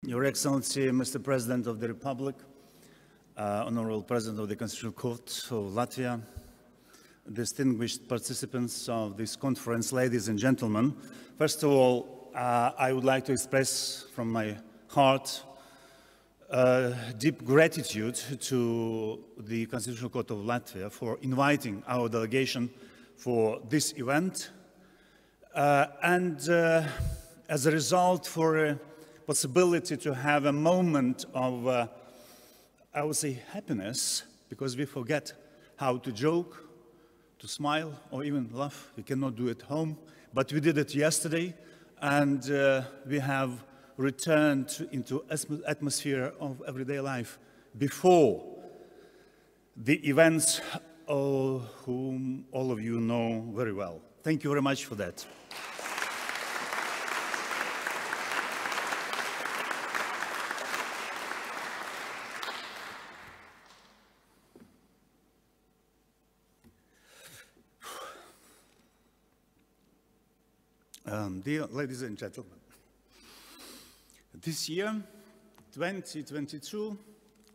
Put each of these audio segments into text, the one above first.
Your Excellency, Mr. President of the Republic, Honorable President of the Constitutional Court of Latvia, distinguished participants of this conference, ladies and gentlemen. First of all, I would like to express from my heart deep gratitude to the Constitutional Court of Latvia for inviting our delegation for this event, and as a result for a possibility to have a moment of, I would say, happiness, because we forget how to joke, to smile, or even laugh. We cannot do it at home, but we did it yesterday, and we have returned into atmosphere of everyday life before the events whom all of you know very well. Thank you very much for that. Dear ladies and gentlemen, this year, 2022,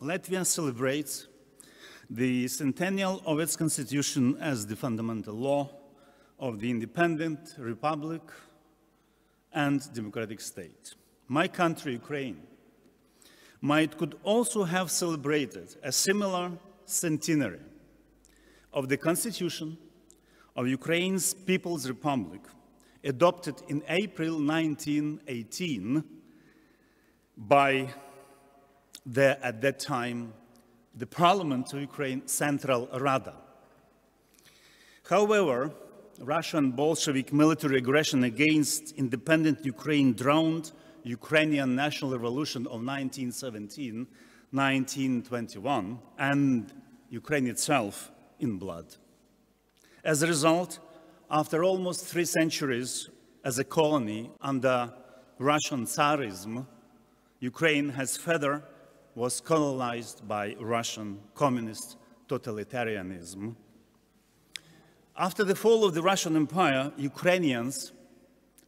Latvia celebrates the centennial of its constitution as the fundamental law of the independent republic and democratic state. My country, Ukraine, could also have celebrated a similar centenary of the constitution of Ukraine's People's Republic, adopted in April 1918 by at that time, the Parliament of Ukraine, Central Rada. However, Russian Bolshevik military aggression against independent Ukraine drowned Ukrainian national revolution of 1917-1921 and Ukraine itself in blood. As a result, after almost 3 centuries as a colony under Russian Tsarism, Ukraine was colonized by Russian communist totalitarianism. After the fall of the Russian Empire, Ukrainians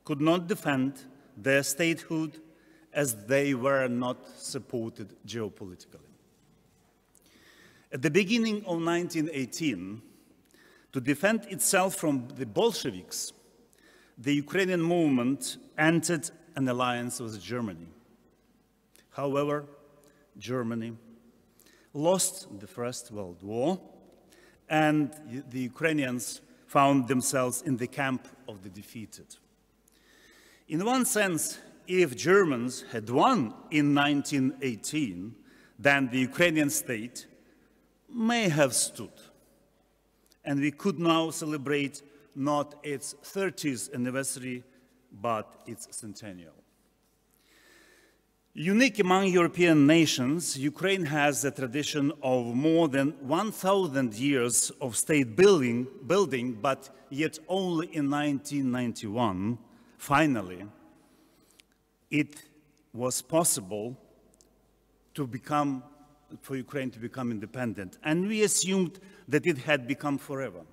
could not defend their statehood as they were not supported geopolitically. At the beginning of 1918, to defend itself from the Bolsheviks, the Ukrainian movement entered an alliance with Germany. However, Germany lost the First World War, and the Ukrainians found themselves in the camp of the defeated. In one sense, if Germans had won in 1918, then the Ukrainian state may have stood, and we could now celebrate not its 30th anniversary, but its centennial. Unique among European nations, Ukraine has a tradition of more than 1,000 years of state building, but yet only in 1991, finally, it was possible for Ukraine to become independent. And we assumed that it had become forever.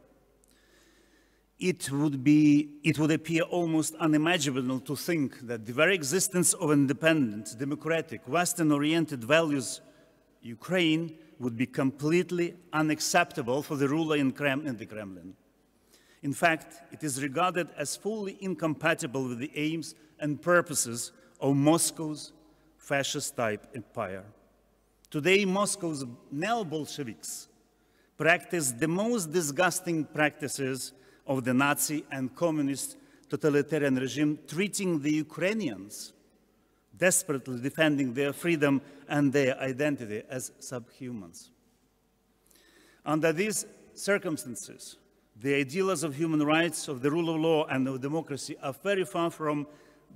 It would appear almost unimaginable to think that the very existence of independent, democratic, Western-oriented values Ukraine would be completely unacceptable for the ruler in the Kremlin. In fact, it is regarded as fully incompatible with the aims and purposes of Moscow's fascist-type empire. Today, Moscow's neo-Bolsheviks practice the most disgusting practices of the Nazi and communist totalitarian regime, treating the Ukrainians, desperately defending their freedom and their identity, as subhumans. Under these circumstances, the ideals of human rights, of the rule of law, and of democracy are very far from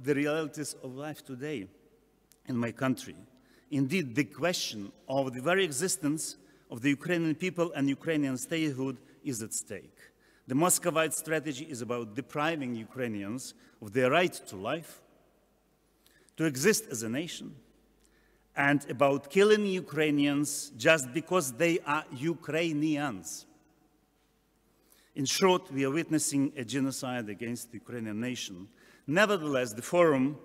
the realities of life today in my country. Indeed, the question of the very existence of the Ukrainian people and Ukrainian statehood is at stake. The Muscovite strategy is about depriving Ukrainians of their right to life, to exist as a nation, and about killing Ukrainians just because they are Ukrainians. In short, we are witnessing a genocide against the Ukrainian nation. Nevertheless, the forum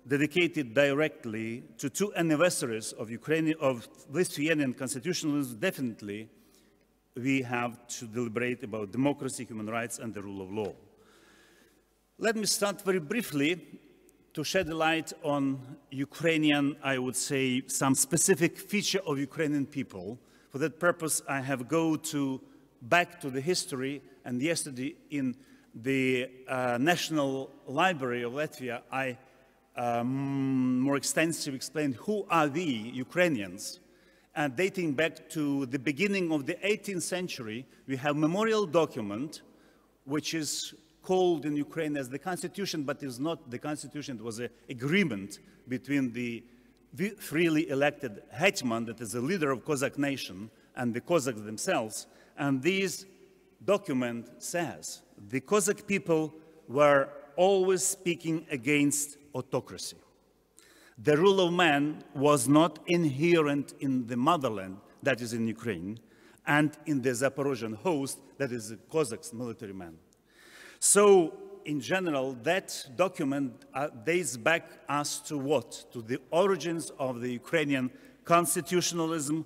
dedicated directly to 2 anniversaries of Lithuanian constitutionalism, definitely we have to deliberate about democracy, human rights, and the rule of law. Let me start very briefly to shed a light on Ukrainian, I would say, some specific feature of Ukrainian people. For that purpose, I have gone back to the history, and yesterday in the National Library of Latvia, I more extensively explained who are the Ukrainians. And dating back to the beginning of the 18th century, we have a memorial document, which is called in Ukraine as the Constitution, but is not the Constitution. It was an agreement between the freely elected hetman, that is the leader of Cossack nation, and the Cossacks themselves. And this document says the Cossack people were always speaking against autocracy. The rule of man was not inherent in the motherland, that is in Ukraine, and in the Zaporozhian host, that is the Cossacks military man. So, in general, that document dates back us to what? To the origins of the Ukrainian constitutionalism,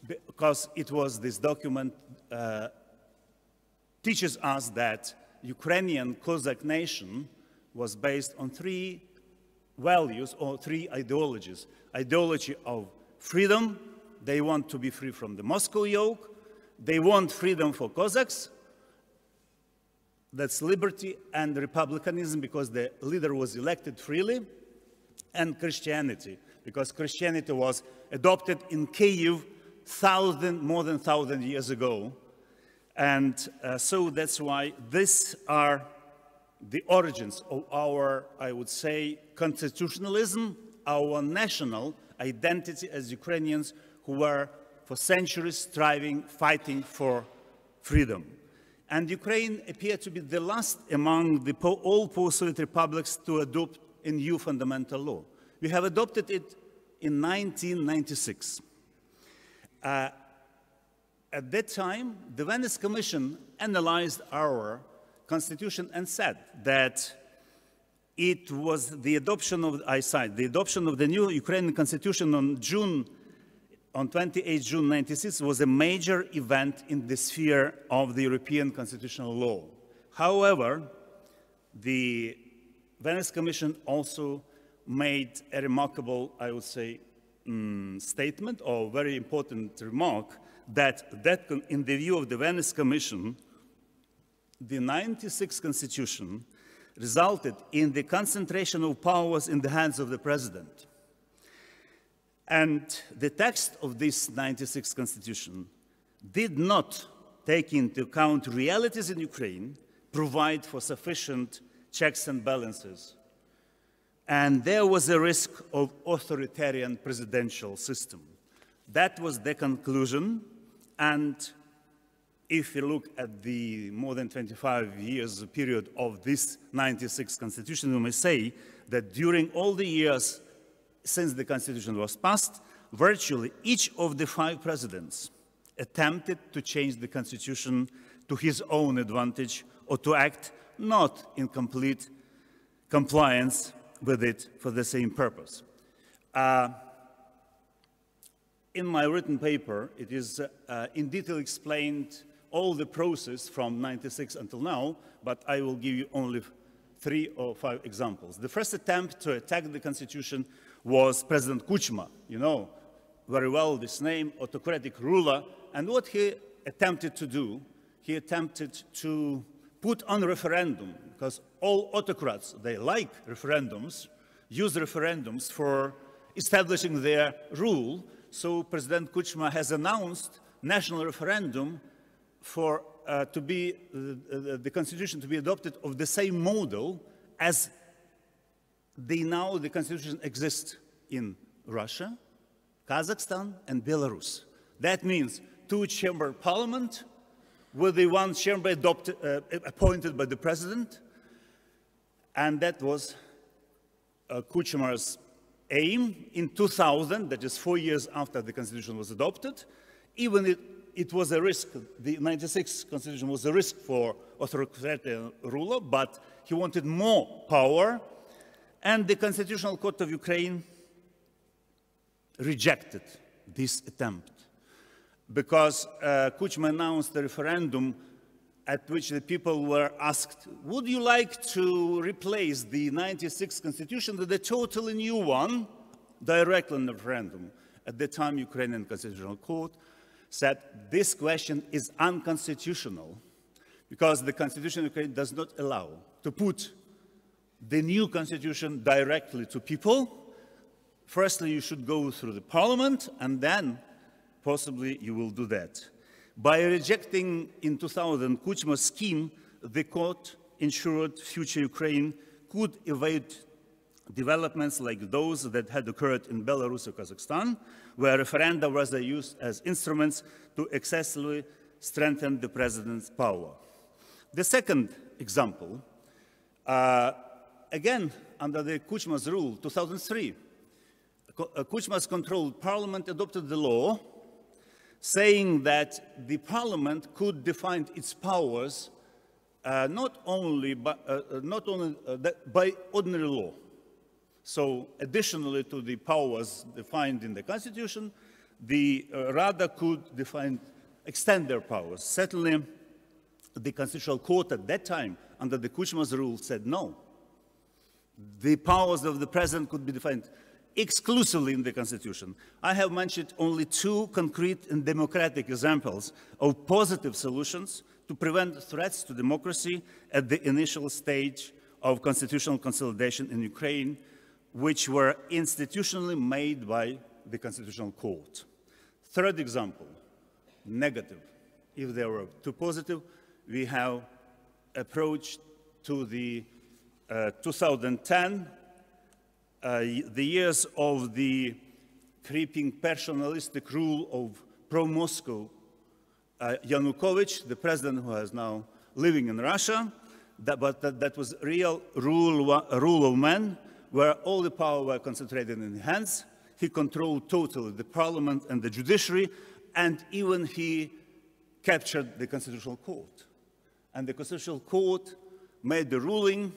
because it was this document teaches us that Ukrainian Cossack nation was based on 3 values or 3 ideologies. Ideology of freedom, they want to be free from the Moscow yoke, they want freedom for Cossacks, that's liberty and republicanism because the leader was elected freely, and Christianity, because Christianity was adopted in Kyiv more than 1,000 years ago. And so that's why these are the origins of our, I would say, constitutionalism, our national identity as Ukrainians who were for centuries striving, fighting for freedom. And Ukraine appeared to be the last among the all post-Soviet republics to adopt a new fundamental law. We have adopted it in 1996. At that time, the Venice Commission analyzed our constitution and said that it was the adoption of, the adoption of the new Ukrainian constitution on 28 June 1996 was a major event in the sphere of the European constitutional law. However, the Venice Commission also made a remarkable, I would say, statement or very important remark that in the view of the Venice Commission, the 96 Constitution resulted in the concentration of powers in the hands of the President. And the text of this 96 Constitution did not take into account realities in Ukraine, provide for sufficient checks and balances. And there was a risk of authoritarian presidential system. That was the conclusion. And if we look at the more than 25 years period of this 96 Constitution, we may say that during all the years since the Constitution was passed, virtually each of the 5 presidents attempted to change the Constitution to his own advantage or to act not in complete compliance with it for the same purpose. In my written paper, it is in detail explained all the process from 96 until now, but I will give you only 3 or 5 examples. The first attempt to attack the Constitution was President Kuchma. You know very well this name, autocratic ruler. And what he attempted to do, he attempted to put on referendum, because all autocrats, they like referendums, use referendums for establishing their rule. So President Kuchma has announced national referendum for the Constitution to be adopted of the same model as the Constitution exists in Russia, Kazakhstan, and Belarus. That means 2-chamber parliament with the 1 chamber appointed by the president, and that was Kuchma's aim in 2000, that is 4 years after the Constitution was adopted. Even it was a risk, the 96 Constitution was a risk for authoritarian ruler, but he wanted more power. And the Constitutional Court of Ukraine rejected this attempt because Kuchma announced a referendum at which the people were asked, would you like to replace the 96th Constitution with a totally new one, directly in the referendum? At the time, Ukrainian Constitutional Court said this question is unconstitutional because the Constitution of Ukraine does not allow to put the new Constitution directly to people. Firstly, you should go through the parliament, and then possibly you will do that. By rejecting in 2000 Kuchma's scheme, the court ensured future Ukraine could evade developments like those that had occurred in Belarus or Kazakhstan, where referenda were used as instruments to excessively strengthen the president's power. The second example, again, under the Kuchma's rule, 2003, Kuchma's controlled parliament adopted the law saying that the parliament could define its powers not only by ordinary law. So additionally to the powers defined in the Constitution, the Rada could extend their powers. Certainly, the Constitutional Court at that time, under the Kuchma's rule, said no. The powers of the president could be defined exclusively in the Constitution. I have mentioned only two concrete and democratic examples of positive solutions to prevent threats to democracy at the initial stage of constitutional consolidation in Ukraine, which were institutionally made by the Constitutional Court. Third example, negative. If there were two positive, we have approached to the 2010, the years of the creeping personalistic rule of pro-Moscow Yanukovych, the president who is now living in Russia, that was real rule of man, where all the power were concentrated in his hands. He controlled totally the parliament and the judiciary, and even he captured the Constitutional Court. And the Constitutional Court made the ruling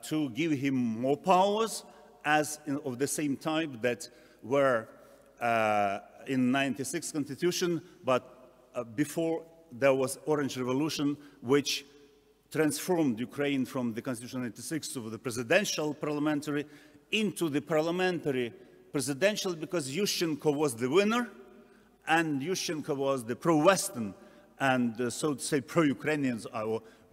to give him more powers of the same type that were in 96th Constitution, but before there was Orange Revolution, which transformed Ukraine from the Constitution 96 to the presidential parliamentary into the parliamentary presidential, because Yushchenko was the winner, and Yushchenko was the pro-Western and so to say pro-Ukrainians.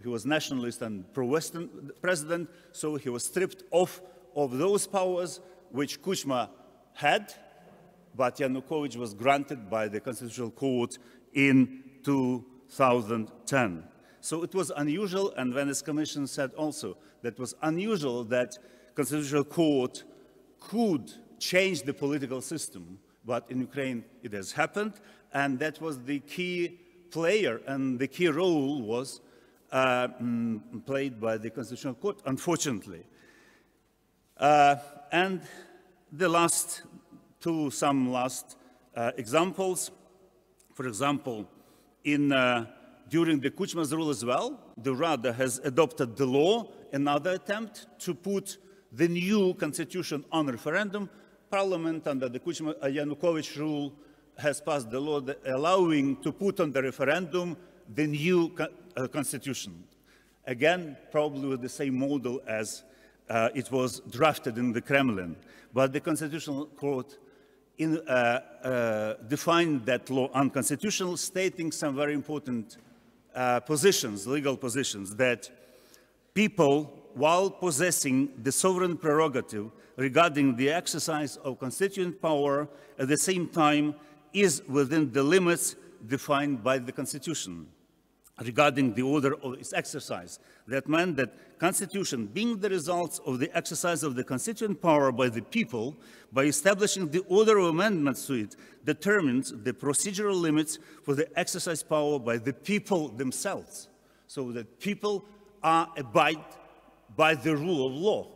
He was nationalist and pro-Western president, so he was stripped of those powers which Kuchma had, but Yanukovych was granted by the Constitutional Court in 2010. So it was unusual, and Venice Commission said also that it was unusual that Constitutional Court could change the political system, but in Ukraine it has happened, and that was the key player, and the key role was played by the Constitutional Court, unfortunately. And the some last examples. For example, during the Kuchma's rule as well, the Rada has adopted the law, another attempt to put the new constitution on referendum. Parliament under the Yanukovych rule has passed the law allowing to put on the referendum the new constitution. Again, probably with the same model as it was drafted in the Kremlin. But the Constitutional Court defined that law unconstitutional, stating some very important positions, legal positions, that people, while possessing the sovereign prerogative regarding the exercise of constituent power, at the same time is within the limits defined by the Constitution regarding the order of its exercise. That meant that Constitution, being the results of the exercise of the constituent power by the people, by establishing the order of amendments to it, determines the procedural limits for the exercise power by the people themselves, so that people abide by the rule of law.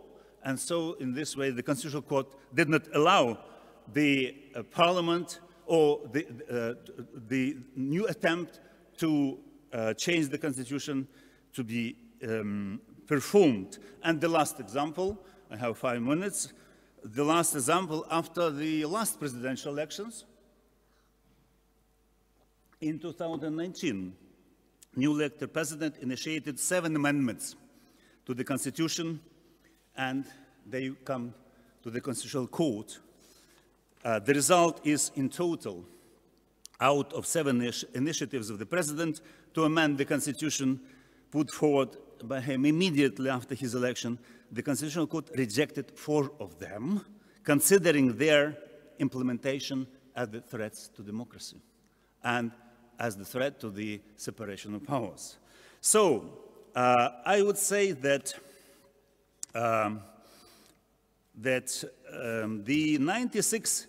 And so in this way, the Constitutional Court did not allow the Parliament or the new attempt to change the Constitution to be performed. And the last example, I have 5 minutes, the last example after the last presidential elections, in 2019, newly elected president initiated 7 amendments to the Constitution, and they come to the Constitutional Court. The result is, in total, out of 7 initiatives of the president to amend the Constitution put forward by him immediately after his election, the Constitutional Court rejected 4 of them, considering their implementation as the threats to democracy and as the threat to the separation of powers. So I would say that the 96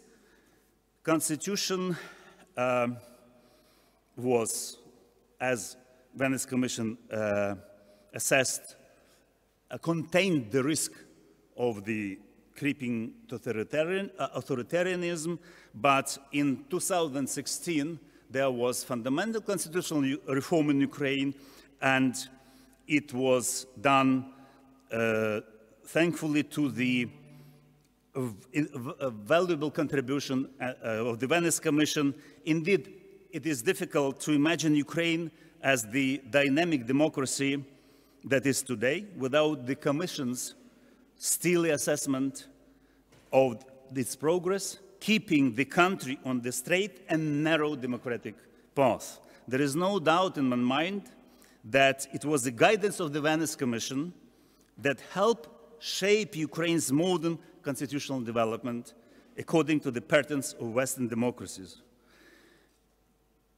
Constitution was, as Venice Commission assessed, contained the risk of the creeping authoritarianism, but in 2016 there was fundamental constitutional reform in Ukraine, and it was done thankfully to the valuable contribution of the Venice Commission. Indeed, it is difficult to imagine Ukraine as the dynamic democracy that is today without the Commission's steely assessment of its progress, keeping the country on the straight and narrow democratic path. There is no doubt in my mind that it was the guidance of the Venice Commission that helped shape Ukraine's modern constitutional development according to the patterns of Western democracies.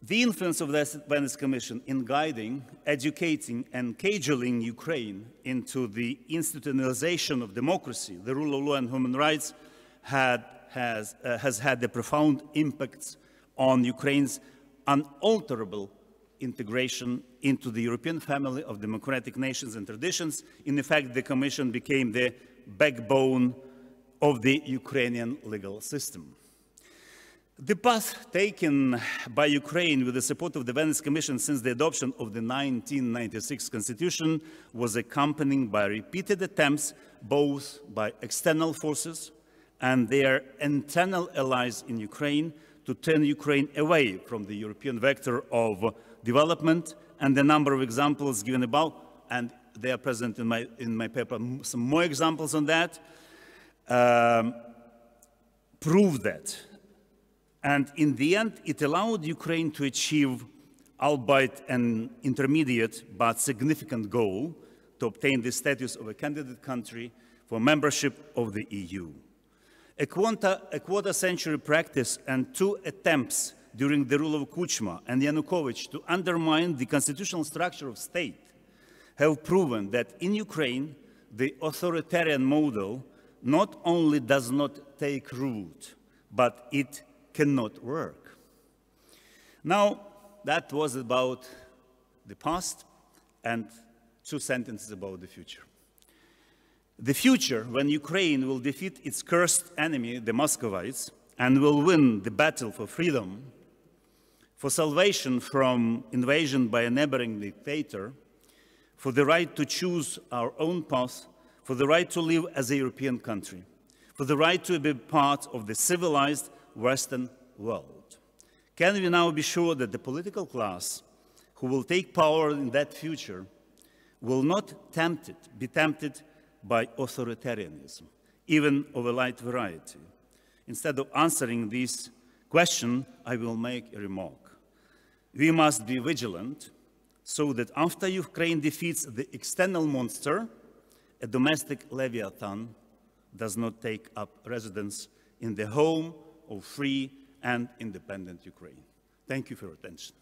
The influence of the Venice Commission in guiding, educating, and cajoling Ukraine into the institutionalization of democracy, the rule of law, and human rights has had a profound impact on Ukraine's unalterable integration into the European family of democratic nations and traditions. In effect, the Commission became the backbone of the Ukrainian legal system. The path taken by Ukraine with the support of the Venice Commission since the adoption of the 1996 Constitution was accompanied by repeated attempts both by external forces and their internal allies in Ukraine to turn Ukraine away from the European vector of development, and the number of examples given above, and they are present in my paper, some more examples on that, prove that. And in the end, it allowed Ukraine to achieve, albeit an intermediate but significant goal, to obtain the status of a candidate country for membership of the EU. A quarter-century practice and 2 attempts during the rule of Kuchma and Yanukovych to undermine the constitutional structure of state have proven that in Ukraine, the authoritarian model not only does not take root, but it cannot work. Now, that was about the past, and 2 sentences about the future. The future, when Ukraine will defeat its cursed enemy, the Muscovites, and will win the battle for freedom, for salvation from invasion by a neighboring dictator, for the right to choose our own path, for the right to live as a European country, for the right to be part of the civilized Western world. Can we now be sure that the political class who will take power in that future will not be tempted by authoritarianism, even of a light variety? Instead of answering this question, I will make a remark. We must be vigilant so that after Ukraine defeats the external monster, a domestic Leviathan does not take up residence in the home of free and independent Ukraine. Thank you for your attention.